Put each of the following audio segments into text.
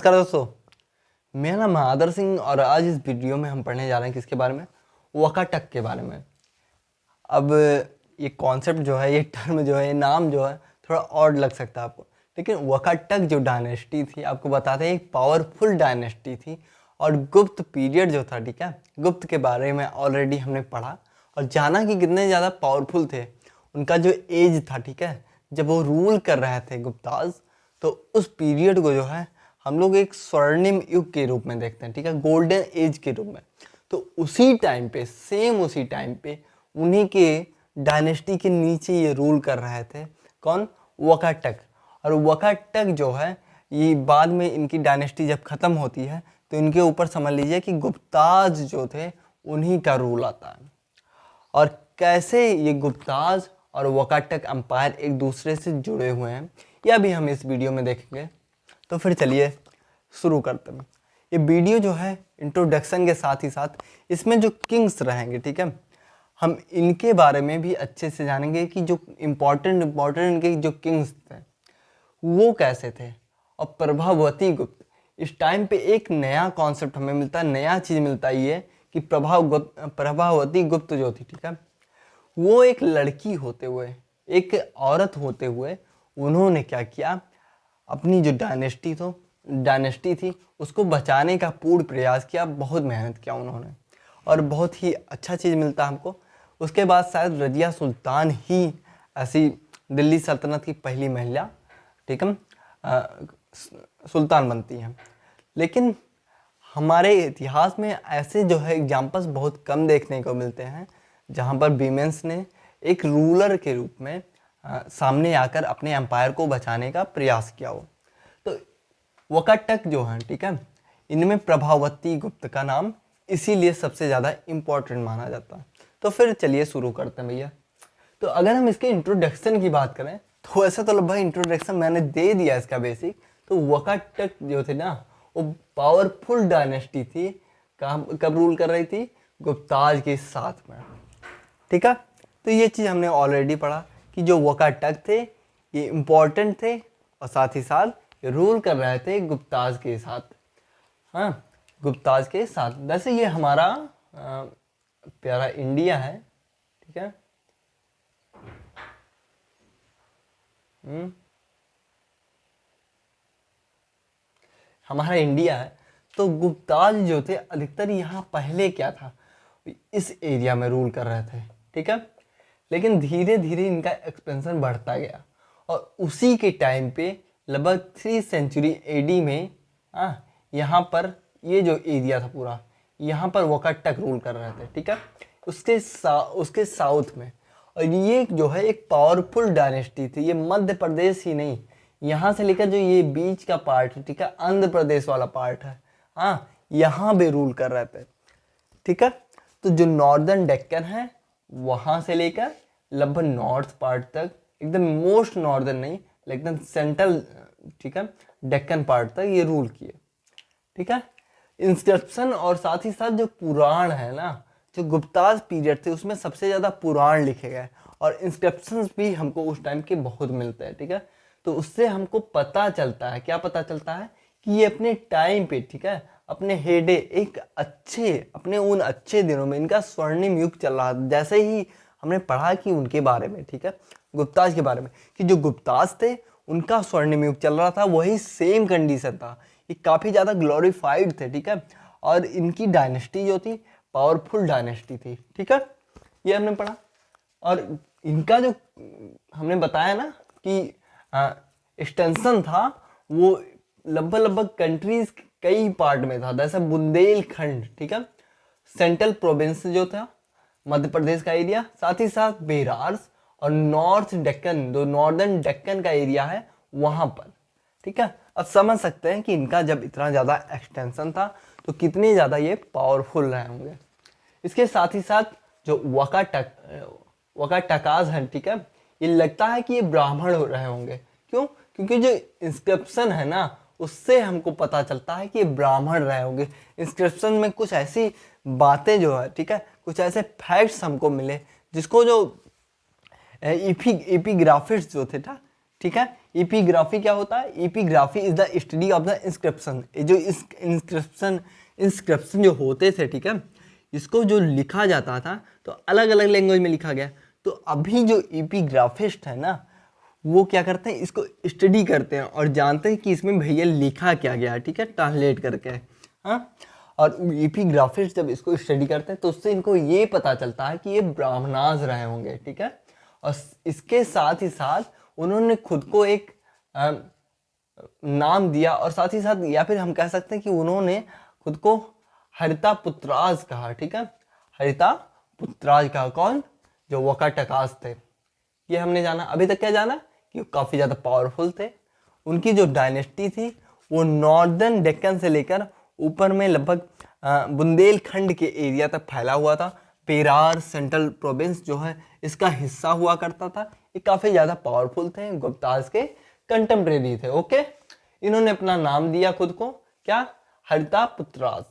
नमस्कार दोस्तों, मेरा नाम है आदर सिंह और आज इस वीडियो में हम पढ़ने जा रहे हैं किसके बारे में? वकाटक के बारे में। अब ये कॉन्सेप्ट जो है, ये टर्म जो है, ये नाम जो है थोड़ा ऑड लग सकता है आपको, लेकिन वकाटक जो डायनेस्टी थी, आपको बताते हैं एक पावरफुल डायनेस्टी थी और गुप्त पीरियड जो था, ठीक है, गुप्त के बारे में ऑलरेडी हमने पढ़ा और जाना कि कितने ज़्यादा पावरफुल थे। उनका जो एज था, ठीक है, जब वो रूल कर रहे थे गुप्ताज, तो उस पीरियड को जो है हम लोग एक स्वर्णिम युग के रूप में देखते हैं, ठीक है, गोल्डन एज के रूप में। तो उसी टाइम पे, सेम उसी टाइम पे उन्हीं के डायनेस्टी के नीचे ये रूल कर रहे थे। कौन? वकाटक। और वकाटक जो है, ये बाद में इनकी डायनेस्टी जब ख़त्म होती है तो इनके ऊपर समझ लीजिए कि गुप्ताज जो थे उन्हीं का रूल आता है। और कैसे ये गुप्ताज और वकाटक एम्पायर एक दूसरे से जुड़े हुए हैं, यह भी हम इस वीडियो में देखेंगे। तो फिर चलिए शुरू करते हैं। ये वीडियो जो है इंट्रोडक्शन के साथ ही साथ इसमें जो किंग्स रहेंगे, ठीक है, हम इनके बारे में भी अच्छे से जानेंगे कि जो इम्पोर्टेंट इनके जो किंग्स थे वो कैसे थे। और प्रभावती गुप्त, इस टाइम पे एक नया कॉन्सेप्ट हमें मिलता है, नया चीज़ मिलता है ये कि प्रभावती गुप्त जो थी, ठीक है, वो एक लड़की होते हुए, एक औरत होते हुए उन्होंने क्या किया, अपनी जो डायनेस्टी थी उसको बचाने का पूर्ण प्रयास किया, बहुत मेहनत किया उन्होंने और बहुत ही अच्छा चीज़ मिलता है हमको। उसके बाद शायद रजिया सुल्तान ही ऐसी दिल्ली सल्तनत की पहली महिला, ठीक है, सुल्तान बनती हैं। लेकिन हमारे इतिहास में ऐसे जो है एग्जाम्पल्स बहुत कम देखने को मिलते हैं जहाँ पर वीमेंस ने एक रूलर के रूप में सामने आकर अपने एम्पायर को बचाने का प्रयास किया हो। तो वकाटक जो हैं, ठीक है, इनमें प्रभावती गुप्त का नाम इसीलिए सबसे ज़्यादा इम्पोर्टेंट माना जाता है। तो फिर चलिए शुरू करते हैं भैया। तो अगर हम इसके इंट्रोडक्शन की बात करें तो ऐसा तो लगभग इंट्रोडक्शन मैंने दे दिया इसका बेसिक। तो वकाटक जो थे ना, वो पावरफुल डायनेस्टी थी। कब रूल कर रही थी? गुप्ताज के साथ में, ठीक है। तो ये चीज़ हमने ऑलरेडी पढ़ा कि जो वकाटक थे ये इम्पोर्टेंट थे और साथ ही साथ ये रूल कर रहे थे गुप्ताज के साथ। हाँ, गुप्ताज के साथ। वैसे ये हमारा प्यारा इंडिया है, ठीक है। हमारा इंडिया है। तो गुप्ताज जो थे अधिकतर यहाँ पहले क्या था, इस एरिया में रूल कर रहे थे, ठीक है। लेकिन धीरे धीरे इनका एक्सपेंशन बढ़ता गया और उसी के टाइम पे लगभग 3 सेंचुरी एडी में यहाँ पर ये जो एरिया था पूरा, यहाँ पर वकाटक रूल कर रहे थे, ठीक है, उसके साउथ में। और ये जो है एक पावरफुल डायनेस्टी थी। ये मध्य प्रदेश ही नहीं, यहाँ से लेकर जो ये बीच का पार्ट है, ठीक है, आंध्र प्रदेश वाला पार्ट है, यहाँ भी रूल कर रहे थे, ठीक है। तो जो नॉर्दर्न डेक्कन है वहाँ से लेकर लगभग नॉर्थ पार्ट तक, एकदम मोस्ट नॉर्दर्न नहीं लेकिन सेंट्रल, ठीक है, डेक्कन पार्ट तक ये रूल किए, ठीक है। इंस्क्रिप्शन और साथ ही साथ जो पुराण है ना, जो गुप्ताज पीरियड थे उसमें सबसे ज़्यादा पुराण लिखे गए और इंस्क्रिप्शंस भी हमको उस टाइम के बहुत मिलते हैं, ठीक है। तो उससे हमको पता चलता है, क्या पता चलता है कि ये अपने टाइम पे, ठीक है, अपने हेडे एक अच्छे, अपने उन अच्छे दिनों में इनका स्वर्णिम युग चल रहा। जैसे ही हमने पढ़ा कि उनके बारे में, ठीक है, गुप्ताज के बारे में, कि जो गुप्ताज थे उनका स्वर्णिम युग चल रहा था, वही सेम कंडीशन था। ये काफ़ी ज़्यादा ग्लोरीफाइड थे, ठीक है, और इनकी डायनेस्टी जो थी पावरफुल डायनेस्टी थी, ठीक है, ये हमने पढ़ा। और इनका जो हमने बताया ना कि एक्सटेंशन था, वो लगभग कंट्रीज कई पार्ट में था। जैसे बुंदेलखंड, ठीक है, सेंट्रल प्रोविंस जो था मध्य प्रदेश का एरिया, साथ ही साथ बिहार और नॉर्थ डेक्कन, जो नॉर्दर्न डेक्कन का एरिया है वहाँ पर, ठीक है। अब समझ सकते हैं कि इनका जब इतना ज़्यादा एक्सटेंशन था तो कितने ज़्यादा ये पावरफुल रहे होंगे। इसके साथ ही साथ जो वकाटकाज हैं, ठीक है, ये लगता है कि ये ब्राह्मण हो रहे होंगे। क्यों? क्योंकि जो इंस्क्रिप्शन है ना उससे हमको पता चलता है कि ये ब्राह्मण रहे होंगे। इंस्क्रिप्शन में कुछ ऐसी बातें जो है, ठीक है, कुछ ऐसे फैक्ट्स हमको मिले जिसको जो एपिग्राफिस्ट जो थे ना, ठीक है। एपिग्राफी क्या होता है? Epigraphy is the study of the inscription. ये जो इंस्क्रिप्शन जो होते थे, ठीक है, इसको जो लिखा जाता था तो अलग अलग लैंग्वेज में लिखा गया। तो अभी जो एपिग्राफिस्ट है ना, वो क्या करते हैं, इसको स्टडी करते हैं और जानते हैं कि इसमें भैया लिखा क्या गया है, ठीक है, ट्रांसलेट करके। हाँ, और एपिग्राफिस्ट जब इसको स्टडी करते हैं तो उससे इनको ये पता चलता है कि ये ब्राह्मणास रहे होंगे, ठीक है। और इसके साथ ही साथ उन्होंने खुद को एक नाम दिया, और साथ ही साथ या फिर हम कह सकते हैं कि उन्होंने खुद को हरिता पुत्राज कहा, ठीक है, हरिता पुत्राज कहा। कौन? जो वकाटकास थे। ये हमने जाना। अभी तक क्या जाना? कि वो काफ़ी ज़्यादा पावरफुल थे। उनकी जो डायनेस्टी थी वो नॉर्दर्न डेक्कन से लेकर ऊपर में लगभग बुंदेलखंड के एरिया तक फैला हुआ था। पेरार सेंट्रल प्रोविंस जो है इसका हिस्सा हुआ करता था। ये काफ़ी ज़्यादा पावरफुल थे, गुप्ताज के कंटेम्प्रेरी थे। ओके, इन्होंने अपना नाम दिया खुद को, क्या? हरिता पुत्राज।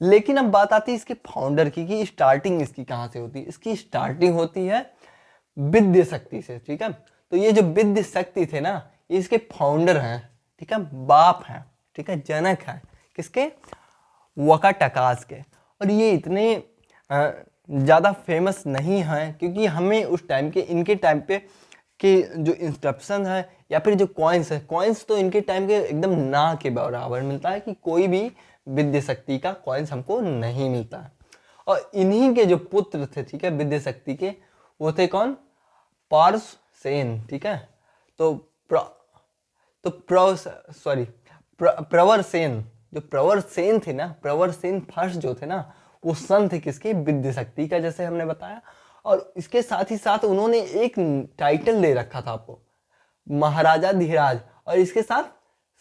लेकिन अब बात आती है इसके फाउंडर की, कि स्टार्टिंग इसकी कहाँ से होती है। इसकी स्टार्टिंग होती है विद्य शक्ति से, ठीक है। तो ये जो विद्य शक्ति थे ना, ये इसके फाउंडर हैं, ठीक है, बाप हैं, ठीक है, जनक हैं। किसके? वकाटकास के। और ये इतने ज़्यादा फेमस नहीं हैं, क्योंकि हमें उस टाइम के, इनके टाइम पे के जो इंस्क्रिप्शन है या फिर जो कॉइन्स है, कॉइन्स तो इनके टाइम के एकदम ना के बराबर मिलता है, कि कोई भी विद्य शक्ति का कॉइन्स हमको नहीं मिलता है। और इन्हीं के जो पुत्र थे, ठीक है, विद्य शक्ति के, वो थे कौन? पार्श्वसेन, ठीक है। प्रवरसेन, जो प्रवरसेन थे ना, प्रवरसेन फर्स्ट जो थे ना, वो सन थे किसके? विद्य शक्ति का, जैसे हमने बताया। और इसके साथ ही साथ उन्होंने एक टाइटल दे रखा था आपको, महाराजा धीराज, और इसके साथ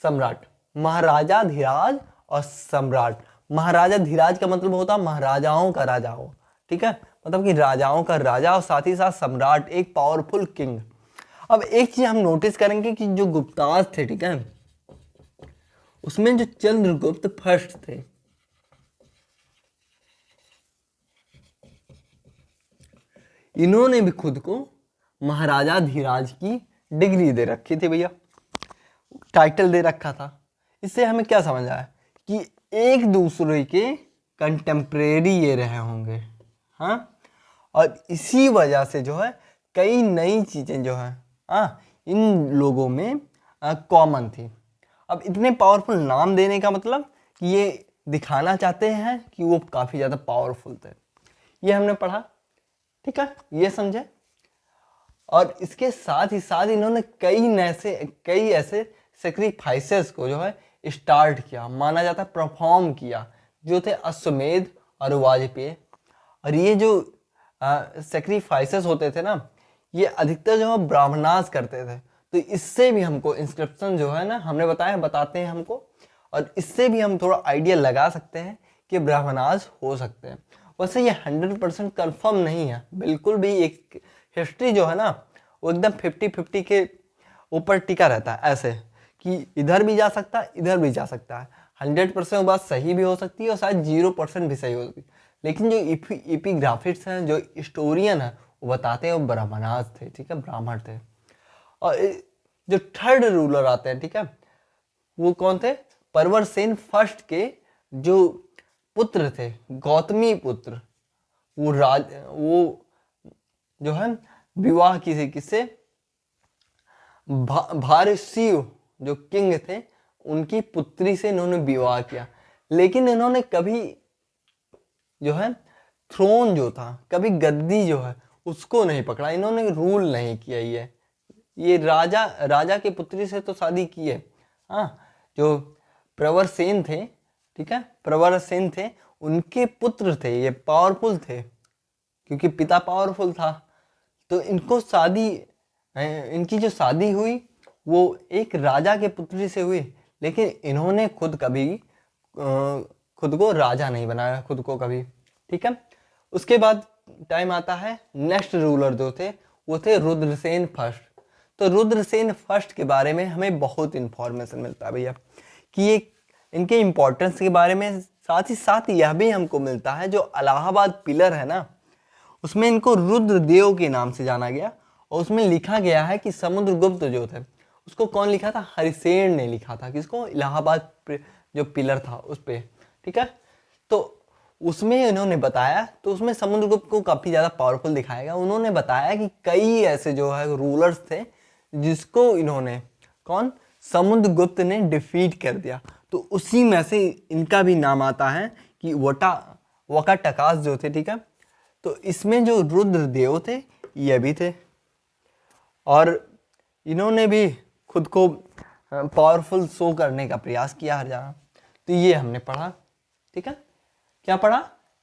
सम्राट। महाराजा धीराज और सम्राट। महाराजा धीराज का मतलब होता है महाराजाओं का राजा हो, ठीक है, मतलब कि राजाओं का राजा, और साथ ही साथ सम्राट, एक पावरफुल किंग। अब एक चीज हम नोटिस करेंगे कि जो गुप्ताज थे, ठीक है, उसमें जो चंद्रगुप्त फर्स्ट थे, इन्होंने भी खुद को महाराजा धीराज की डिग्री दे रखी थी भैया, टाइटल दे रखा था। इससे हमें क्या समझ आया? कि एक दूसरे के कंटेम्प्रेरी ये रहे होंगे। हाँ, और इसी वजह से जो है कई नई चीज़ें जो है इन लोगों में कॉमन थी। अब इतने पावरफुल नाम देने का मतलब कि ये दिखाना चाहते हैं कि वो काफ़ी ज़्यादा पावरफुल थे। ये हमने पढ़ा, ठीक है, ये समझे। और इसके साथ ही साथ इन्होंने कई ऐसे सेक्रीफाइसेस को जो है स्टार्ट किया, माना जाता है परफॉर्म किया, जो थे अश्वमेध और वाजपेयी। और ये जो सेक्रीफाइसेस होते थे ना, ये अधिकतर जो है ब्राह्मणास करते थे। तो इससे भी हमको इंस्क्रिप्शन जो है ना, हमने बताते हैं हमको, और इससे भी हम थोड़ा आइडिया लगा सकते हैं कि ब्राह्मणास हो सकते हैं। वैसे ये 100% कन्फर्म नहीं है, बिल्कुल भी। एक हिस्ट्री जो है ना, वो एकदम 50-50 के ऊपर टिका रहता है, ऐसे कि इधर भी जा सकता है, इधर भी जा सकता है। 100% वो बात सही भी हो सकती है और शायद 0% भी सही हो सकती है। लेकिन जो एपिग्राफिस्ट हैं, जो हिस्टोरियन है, वो बताते हैं वो ब्राह्मणास थे, ठीक है, ब्राह्मण थे। और जो थर्ड रूलर आते हैं, ठीक है, वो कौन थे? परवरसेन फर्स्ट के जो पुत्र थे, गौतमी पुत्र, वो जो है विवाह किसी किससे? भारसिव जो किंग थे, उनकी पुत्री से इन्होंने विवाह किया। लेकिन इन्होंने कभी जो है थ्रोन जो था, कभी गद्दी जो है उसको नहीं पकड़ा, इन्होंने रूल नहीं किया। ये राजा के पुत्री से तो शादी की है। हाँ, जो प्रवरसेन थे, ठीक है, प्रवरसेन थे, उनके पुत्र थे, ये पावरफुल थे, क्योंकि पिता पावरफुल था। तो इनकी जो शादी हुई वो एक राजा के पुत्री से हुई। लेकिन इन्होंने खुद को राजा नहीं बनाया, खुद को कभी, ठीक है। उसके बाद टाइम आता है, नेक्स्ट रूलर जो थे वो थे रुद्रसेन फर्स्ट। तो रुद्रसेन फर्स्ट के बारे में हमें बहुत इंफॉर्मेशन मिलता है भैया, कि ये इनके इम्पोर्टेंस के बारे में। साथ ही साथ यह भी हमको मिलता है, जो इलाहाबाद पिलर है ना, उसमें इनको रुद्रदेव के नाम से जाना गया। और उसमें लिखा गया है कि समुद्रगुप्त जो थे उसको कौन लिखा था, हरिसेन ने लिखा था। किसको, इलाहाबाद जो पिलर था उस पे, ठीक है। तो उसमें इन्होंने बताया, तो उसमें समुद्रगुप्त को काफी ज्यादा पावरफुल दिखाएगा। उन्होंने बताया कि कई ऐसे जो है रूलर्स थे जिसको इन्होंने, कौन, समुद्रगुप्त ने डिफीट कर दिया। तो उसी में से इनका भी नाम आता है कि वकाटकास जो थे, ठीक है। तो इसमें जो रुद्रदेव थे ये भी थे, और इन्होंने भी खुद को पावरफुल शो करने का प्रयास किया हर जगह। तो ये हमने पढ़ा, ठीक है। क्या पढ़ा,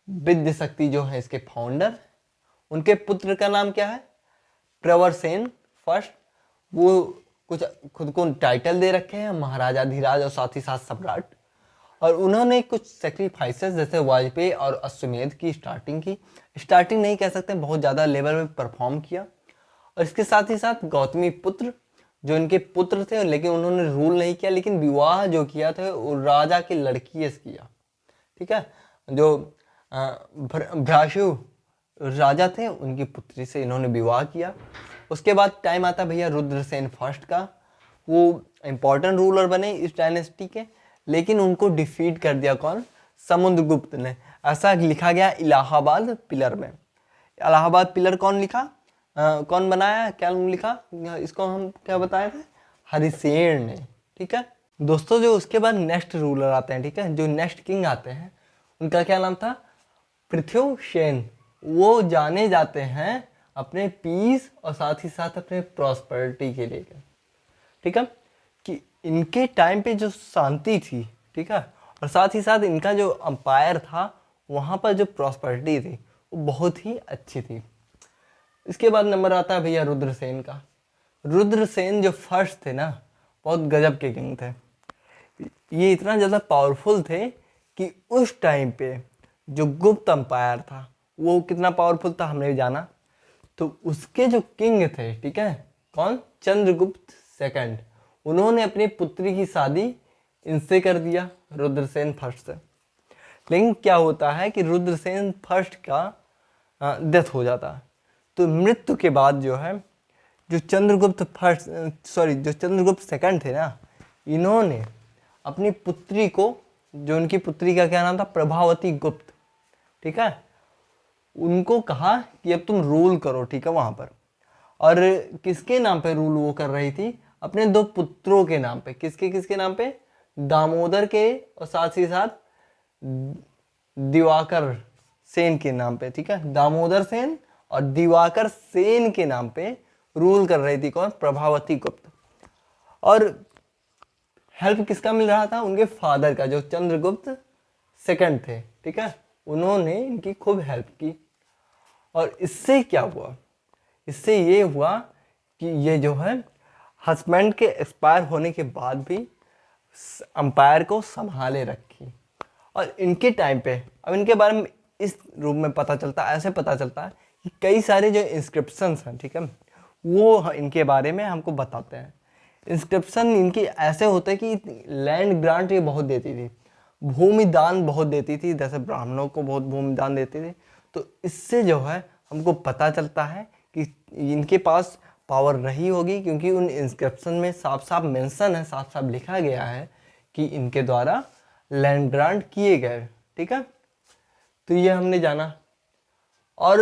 विद्य शक्ति जो है इसके फाउंडर, उनके पुत्र का नाम क्या है, प्रवरसेन फर्स्ट। वो कुछ खुद को टाइटल दे रखे हैं, महाराजा धीराज और साथ ही साथ सम्राट। और उन्होंने कुछ सेक्रीफाइसेस जैसे वाजपेयी और अश्वमेध की स्टार्टिंग नहीं कह सकते, बहुत ज़्यादा लेवल में परफॉर्म किया। और इसके साथ ही साथ गौतमी पुत्र जो इनके पुत्र थे, लेकिन उन्होंने रूल नहीं किया, लेकिन विवाह जो किया था वो राजा की लड़की से किया, ठीक है। जो भ्राशु राजा थे उनकी पुत्री से इन्होंने विवाह किया। उसके बाद टाइम आता भैया रुद्रसेन फर्स्ट का। वो इंपॉर्टेंट रूलर बने इस डायनेस्टी के, लेकिन उनको डिफीट कर दिया कौन, समुद्रगुप्त ने। ऐसा लिखा गया इलाहाबाद पिलर में। इलाहाबाद पिलर कौन लिखा, कौन बनाया, क्या लिखा, इसको हम क्या बताए थे, हरिसेन ने, ठीक है दोस्तों। जो उसके बाद नेक्स्ट रूलर आते हैं, ठीक है, जो नेक्स्ट किंग आते हैं, उनका क्या नाम था, पृथ्वीसेन। वो जाने जाते हैं अपने पीस और साथ ही साथ अपने प्रॉस्पेरिटी के लिए, ठीक है, कि इनके टाइम पे जो शांति थी, ठीक है, और साथ ही साथ इनका जो अंपायर था वहाँ पर जो प्रॉस्पेरिटी थी वो बहुत ही अच्छी थी। इसके बाद नंबर आता है भैया रुद्रसेन का। रुद्रसेन जो फर्स्ट थे ना, बहुत गजब के किंग थे। ये इतना ज़्यादा पावरफुल थे कि उस टाइम पे जो गुप्त अंपायर था वो कितना पावरफुल था हमने जाना। तो उसके जो किंग थे, ठीक है, कौन, चंद्रगुप्त सेकंड, उन्होंने अपनी पुत्री की शादी इनसे कर दिया, रुद्रसेन फर्स्ट से। लेकिन क्या होता है कि रुद्रसेन फर्स्ट का डेथ हो जाता है। तो मृत्यु के बाद जो है, जो चंद्रगुप्त सेकंड थे ना, इन्होंने अपनी पुत्री को, जो उनकी पुत्री का क्या नाम था, प्रभावती गुप्त, ठीक है, उनको कहा कि अब तुम रूल करो, ठीक है, वहां पर। और किसके नाम पे रूल वो कर रही थी, अपने दो पुत्रों के नाम पे। किसके नाम पे, दामोदर के और साथ ही साथ दिवाकर सेन के नाम पे, ठीक है, दामोदर सेन और दिवाकर सेन के नाम पे रूल कर रही थी कौन, प्रभावती गुप्त। और हेल्प किसका मिल रहा था, उनके फादर का, जो चंद्रगुप्त सेकंड थे, ठीक है, उन्होंने इनकी खूब हेल्प की। और इससे क्या हुआ, इससे ये हुआ कि ये जो है हस्बैंड के एक्सपायर होने के बाद भी अंपायर को संभाले रखी। और इनके टाइम पे, अब इनके बारे में इस रूप में पता चलता है, ऐसे पता चलता है कि कई सारे जो इंस्क्रिप्शंस हैं, ठीक है, वो इनके बारे में हमको बताते हैं। इंस्क्रिप्शन इनकी ऐसे होते कि लैंड ग्रांट ये बहुत देती थी, भूमि दान बहुत देती थी, जैसे ब्राह्मणों को बहुत भूमि दान देती थी। तो इससे जो है हमको पता चलता है कि इनके पास पावर रही होगी, क्योंकि उन इंस्क्रिप्शन में साफ साफ मेंशन है, साफ साफ लिखा गया है कि इनके द्वारा लैंड ग्रांट किए गए, ठीक है। तो ये हमने जाना। और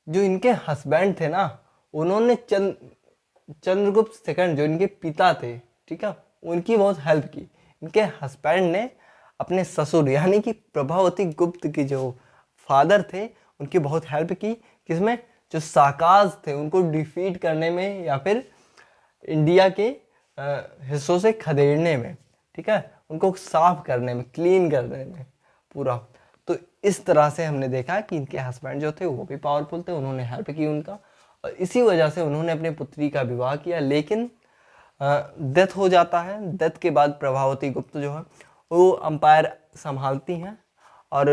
जो इनके हस्बैंड थे ना, उन्होंने चंद्रगुप्त सेकंड जो इनके पिता थे, ठीक है, उनकी बहुत हेल्प की। इनके हस्बैंड ने अपने ससुर यानी कि प्रभावती गुप्त के जो फादर थे उनकी बहुत हेल्प की। किसमें, जो साकाज थे उनको डिफीट करने में, या फिर इंडिया के हिस्सों से खदेड़ने में, ठीक है, उनको साफ करने में, क्लीन करने में पूरा। तो इस तरह से हमने देखा कि इनके हस्बैंड जो थे वो भी पावरफुल थे, उन्होंने हेल्प की उनका, और इसी वजह से उन्होंने अपनी पुत्री का विवाह किया। लेकिन डेथ हो जाता है। डेथ के बाद प्रभावती गुप्त जो है वो अंपायर संभालती हैं, और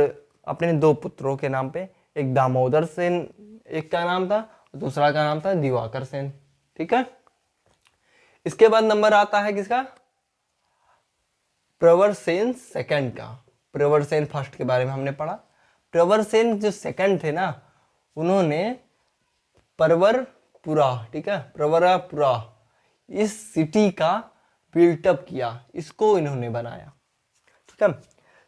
अपने दो पुत्रों के नाम पे, एक दामोदर सेन एक का नाम था, दूसरा का नाम था दिवाकर सेन, ठीक है। इसके बाद नंबर आता है किसका, प्रवरसेन सेकंड का। प्रवरसेन फर्स्ट के बारे में हमने पढ़ा। प्रवरसेन जो सेकंड थे ना, उन्होंने परवर पुरा, ठीक है, प्रवरापुरा, इस सिटी का बिल्टअप किया, इसको इन्होंने बनाया, ठीक है।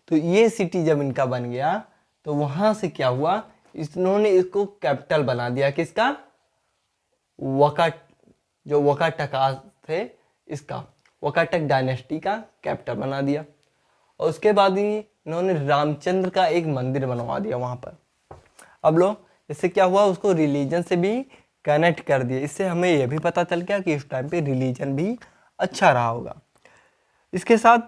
तो ये सिटी जब इनका बन गया तो वहां से क्या हुआ, इन्होंने इसको कैपिटल बना दिया, किसका, वकाट, जो वकाटकास थे इसका, वकाटक डायनेस्टी का कैपिटल बना दिया। और उसके बाद ही इन्होंने रामचंद्र का एक मंदिर बनवा दिया वहां पर। अब लो, इससे क्या हुआ, उसको रिलीजन से भी कनेक्ट कर दिया। इससे हमें यह भी पता चल गया कि उस टाइम पे रिलीजन भी अच्छा रहा होगा। इसके साथ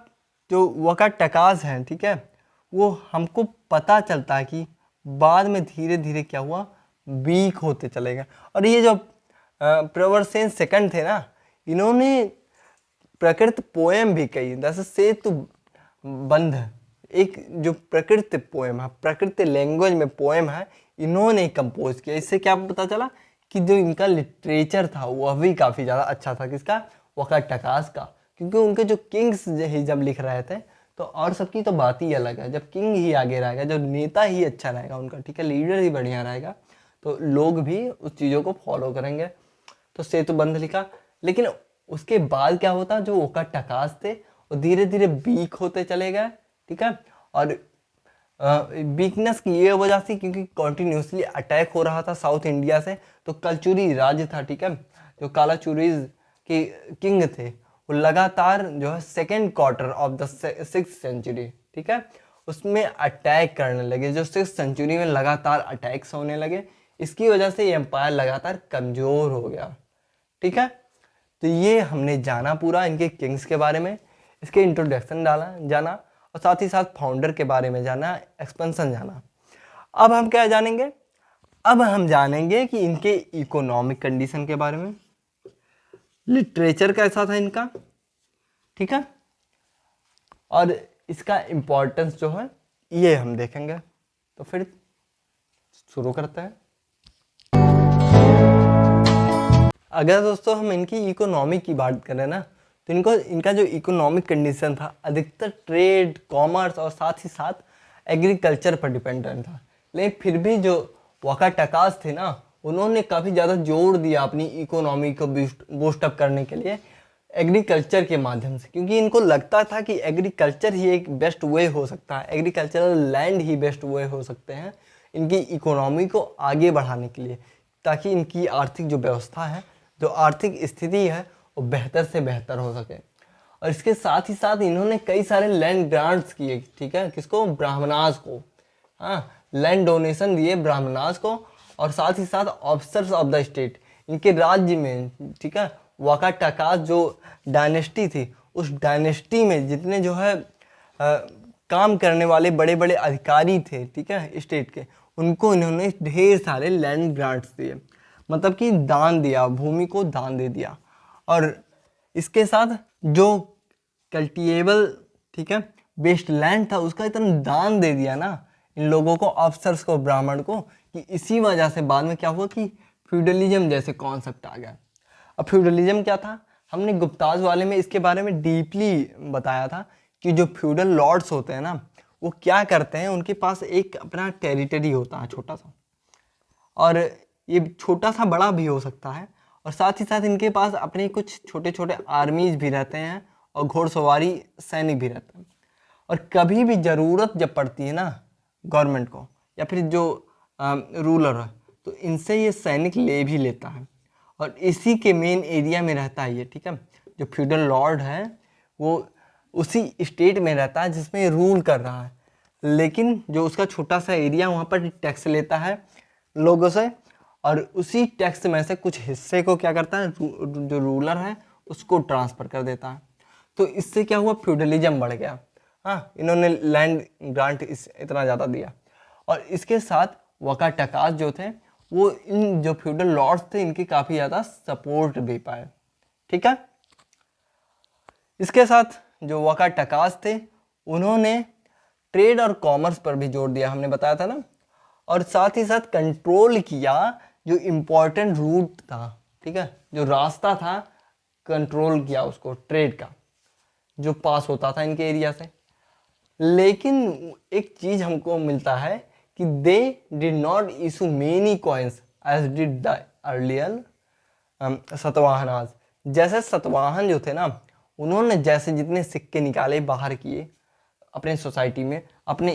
जो वकाटकास हैं, ठीक है, वो हमको पता चलता है कि बाद में धीरे धीरे क्या हुआ, वीक होते चले गए। और ये जो प्रवरसेन सेकंड थे ना, इन्होंने प्रकृत पोएम भी कही, जैसे सेतु बंध, एक जो प्रकृत पोएम है, प्रकृत लैंग्वेज में पोएम है, इन्होंने कंपोज किया। इससे क्या पता चला कि जो इनका लिटरेचर था वह भी काफ़ी ज़्यादा अच्छा था, किसका, वकाटकास का। क्योंकि उनके जो किंग्स ही जब लिख रहे थे तो और सबकी तो बात ही अलग है। जब किंग ही आगे रहेगा, जब नेता ही अच्छा रहेगा उनका, ठीक है, लीडर ही बढ़िया रहेगा, तो लोग भी उस चीज़ों को फॉलो करेंगे। तो सेतुबंध लिखा, लेकिन उसके बाद क्या होता, जो वकाटकास थे वो धीरे धीरे वीक होते चले गए, ठीक है। और वीकनेस की ये वजह से क्योंकि कॉन्टिन्यूसली अटैक हो रहा था साउथ इंडिया से। तो कलचुरी राज्य था, ठीक है, जो कालाचुरीज के किंग थे, वो लगातार जो है second quarter of the 6th century, ठीक है, उसमें अटैक करने लगे। जो 6th सेंचुरी में लगातार अटैक्स होने लगे, इसकी वजह से ये एम्पायर लगातार कमज़ोर हो गया, ठीक है। तो ये हमने जाना पूरा इनके किंग्स के बारे में, इसके इंट्रोडक्शन जाना, और साथ ही साथ फाउंडर के बारे में जाना, एक्सपेंशन जाना। अब हम क्या जानेंगे, अब हम जानेंगे कि इनके इकोनॉमिक कंडीशन के बारे में, लिटरेचर कैसा था इनका, ठीक है, और इसका इम्पोर्टेंस जो है ये हम देखेंगे। तो फिर शुरू करते हैं। अगर दोस्तों हम इनकी इकोनॉमी की बात करें ना, तो इनका जो इकोनॉमिक कंडीशन था अधिकतर ट्रेड, कॉमर्स और साथ ही साथ एग्रीकल्चर पर डिपेंडेंट था। लेकिन फिर भी जो वकाटकास थे ना, उन्होंने काफ़ी ज़्यादा जोर दिया अपनी इकोनॉमी को बूस्टअप करने के लिए एग्रीकल्चर के माध्यम से, क्योंकि इनको लगता था कि एग्रीकल्चर ही एक बेस्ट वे हो सकता है, एग्रीकल्चरल लैंड ही बेस्ट वे हो सकते हैं इनकी इकोनॉमी को आगे बढ़ाने के लिए, ताकि इनकी आर्थिक जो व्यवस्था है, जो आर्थिक स्थिति है, वो बेहतर से बेहतर हो सके। और इसके साथ ही साथ इन्होंने कई सारे लैंड ग्रांट्स किए, ठीक है, किसको, ब्राह्मणास को, हाँ, लैंड डोनेशन दिए ब्राह्मणास को। और साथ ही साथ ऑफिसर्स ऑफ द स्टेट, इनके राज्य में, ठीक है, वकाटकास जो डायनेस्टी थी, उस डायनेस्टी में जितने जो है काम करने वाले बड़े बड़े अधिकारी थे, ठीक है, स्टेट के, उनको इन्होंने ढेर सारे लैंड ग्रांट्स दिए, मतलब कि दान दिया, भूमि को दान दे दिया। और इसके साथ जो कल्टिएबल, ठीक है, वेस्ट लैंड था, उसका इतना दान दे दिया ना इन लोगों को, अफसर्स को, ब्राह्मण को, कि इसी वजह से बाद में क्या हुआ कि फ्यूडलिज्म जैसे कॉन्सेप्ट आ गया। अब फ्यूडलिज्म क्या था, हमने गुप्ताज वाले में इसके बारे में डीपली बताया था कि जो फ्यूडल लॉर्ड्स होते हैं ना, वो क्या करते हैं, उनके पास एक अपना टेरिटरी होता है छोटा सा, और ये छोटा सा बड़ा भी हो सकता है, और साथ ही साथ इनके पास अपने कुछ छोटे छोटे आर्मीज भी रहते हैं और घोड़सवारी सैनिक भी रहते हैं। और कभी भी ज़रूरत जब पड़ती है ना गवर्नमेंट को या फिर जो रूलर है, तो इनसे ये सैनिक ले भी लेता है, और इसी के मेन एरिया में रहता है ये, ठीक है। जो फ्यूडल लॉर्ड है वो उसी स्टेट में रहता है जिसमें रूल कर रहा है, लेकिन जो उसका छोटा सा एरिया, वहाँ पर टैक्स लेता है लोगों से, और उसी टैक्स में से कुछ हिस्से को क्या करता है, जो रूलर है उसको ट्रांसफ़र कर देता है। तो इससे क्या हुआ, फ्यूडलिज्म बढ़ गया। हाँ, इन्होंने लैंड ग्रांट इतना ज़्यादा दिया। और इसके साथ वकाटकास जो थे, वो इन जो फ्यूडल लॉर्ड्स थे, इनकी काफ़ी ज़्यादा सपोर्ट भी पाए, ठीक है। इसके साथ जो वकाटकास थे, उन्होंने ट्रेड और कॉमर्स पर भी जोर दिया, हमने बताया था ना। और साथ ही साथ कंट्रोल किया जो इम्पोर्टेंट रूट था, ठीक है, जो रास्ता था, कंट्रोल किया उसको, ट्रेड का जो पास होता था इनके एरिया से। लेकिन एक चीज़ हमको मिलता है कि they did not issue many coins as did the earlier Satavahanas. जैसे सतवाहन जो थे ना, उन्होंने जैसे जितने सिक्के निकाले बाहर किए अपने सोसाइटी में, अपने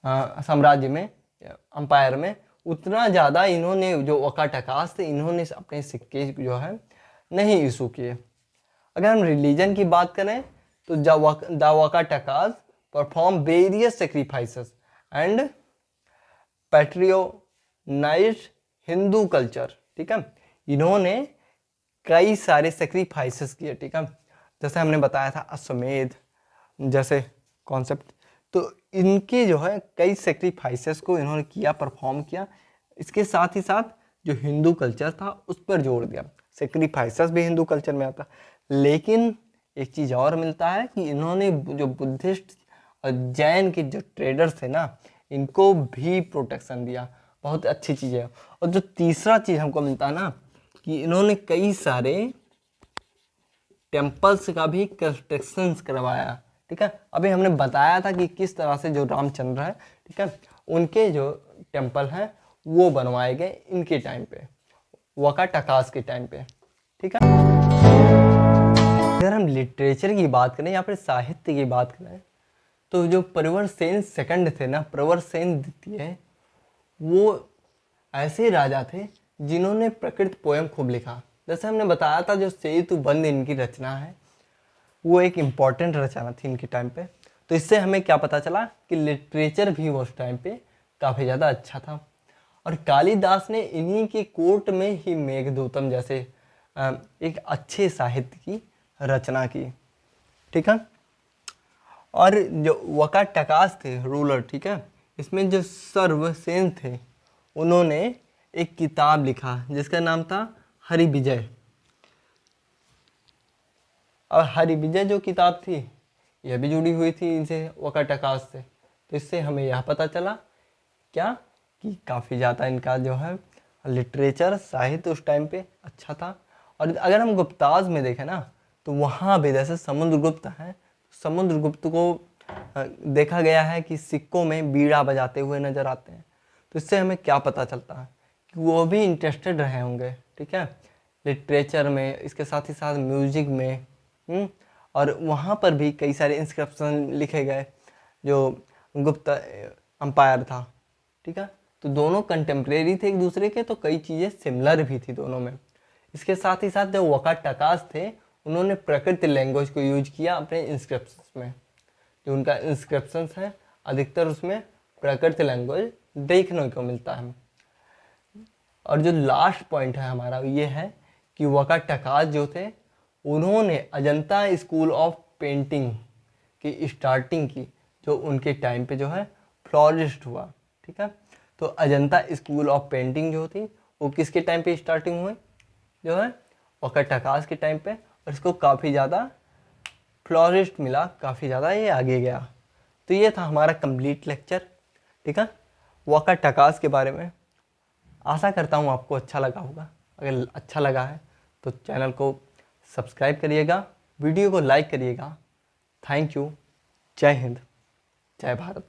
साम्राज्य में, अंपायर में, उतना ज़्यादा इन्होंने जो वकाटकास थे इन्होंने अपने सिक्के जो है नहीं इशू किए। अगर हम रिलीजन की बात करें तो the Vakatakas perform various sacrifices and patronised Hindu culture. ठीक है, इन्होंने कई सारे सेक्रीफाइसेस किए। ठीक है, जैसे हमने बताया था अश्वमेध जैसे कॉन्सेप्ट, तो इनके जो है कई सेक्रीफाइसेस को इन्होंने किया, परफॉर्म किया। इसके साथ ही साथ जो हिंदू कल्चर था उस पर जोर दिया। सेक्रीफाइसेस भी हिंदू कल्चर में आता, लेकिन एक चीज़ और मिलता है कि इन्होंने जो बुद्धिस्ट और जैन के जो ट्रेडर्स थे ना, इनको भी प्रोटेक्शन दिया। बहुत अच्छी चीज़ है। और जो तीसरा चीज़ हमको मिलता है ना, कि इन्होंने कई सारे टेम्पल्स का भी कंस्ट्रक्शंस करवाया। ठीक है, अभी हमने बताया था कि किस तरह से जो रामचंद्र है, ठीक है, उनके जो टेम्पल हैं वो बनवाए गए इनके टाइम पे, वकाटकास के टाइम पे। ठीक है, अगर हम लिटरेचर की बात करें या फिर साहित्य की बात करें तो जो प्रवर सेन सेकंड थे ना, प्रवर सेन द्वितीय, वो ऐसे राजा थे जिन्होंने प्रकृत पोएम खूब लिखा। जैसे हमने बताया था जो सेतु बंद इनकी रचना है वो एक इम्पॉर्टेंट रचना थी इनके टाइम पे। तो इससे हमें क्या पता चला कि लिटरेचर भी उस टाइम पे काफ़ी ज़्यादा अच्छा था। और कालिदास ने इन्हीं के कोर्ट में ही मेघदूतम जैसे एक अच्छे साहित्य की रचना की। ठीक है, और जो वकाटकास थे रूलर, ठीक है, इसमें जो सर्वसेन थे उन्होंने एक किताब लिखा जिसका नाम था हरिविजय। और हरिविजय जो किताब थी यह भी जुड़ी हुई थी इनसे, वकाटकास से। तो इससे हमें यह पता चला क्या कि काफ़ी ज़्यादा इनका जो है लिटरेचर साहित्य उस टाइम पे अच्छा था। और अगर हम गुप्ताज में देखें ना तो वहाँ भी जैसे समुद्रगुप्त हैं, समुद्रगुप्त को देखा गया है कि सिक्कों में बीड़ा बजाते हुए नजर आते हैं। तो इससे हमें क्या पता चलता है कि वो भी इंटरेस्टेड रहे होंगे, ठीक है, लिटरेचर में, इसके साथ ही साथ म्यूजिक में। और वहाँ पर भी कई सारे इंस्क्रिप्शन लिखे गए जो गुप्त अंपायर था। ठीक है, तो दोनों कंटेम्प्रेरी थे एक दूसरे के, तो कई चीज़ें सिमिलर भी थी दोनों में। इसके साथ ही साथ जो वकाटकास थे उन्होंने प्रकृत लैंग्वेज को यूज किया अपने इंस्क्रिप्शंस में। जो उनका इंस्क्रिप्शंस है अधिकतर उसमें प्रकृत लैंग्वेज देखने को मिलता है। और जो लास्ट पॉइंट है हमारा ये है कि वकाटकास जो थे उन्होंने अजंता स्कूल ऑफ पेंटिंग की स्टार्टिंग की, जो उनके टाइम पे जो है फ्लॉरिश्ड हुआ। ठीक है, तो अजंता स्कूल ऑफ पेंटिंग जो थी वो किसके टाइम पे स्टार्टिंग हुई, जो है वकाटकास के टाइम पे, और इसको काफ़ी ज़्यादा फ्लॉरिश्ड मिला, काफ़ी ज़्यादा ये आगे गया। तो ये था हमारा कंप्लीट लेक्चर, ठीक है, वकाटकास के बारे में। आशा करता हूँ आपको अच्छा लगा होगा। अगर अच्छा लगा है तो चैनल को सब्सक्राइब करिएगा, वीडियो को लाइक करिएगा। Thank you. जय हिंद, जय भारत।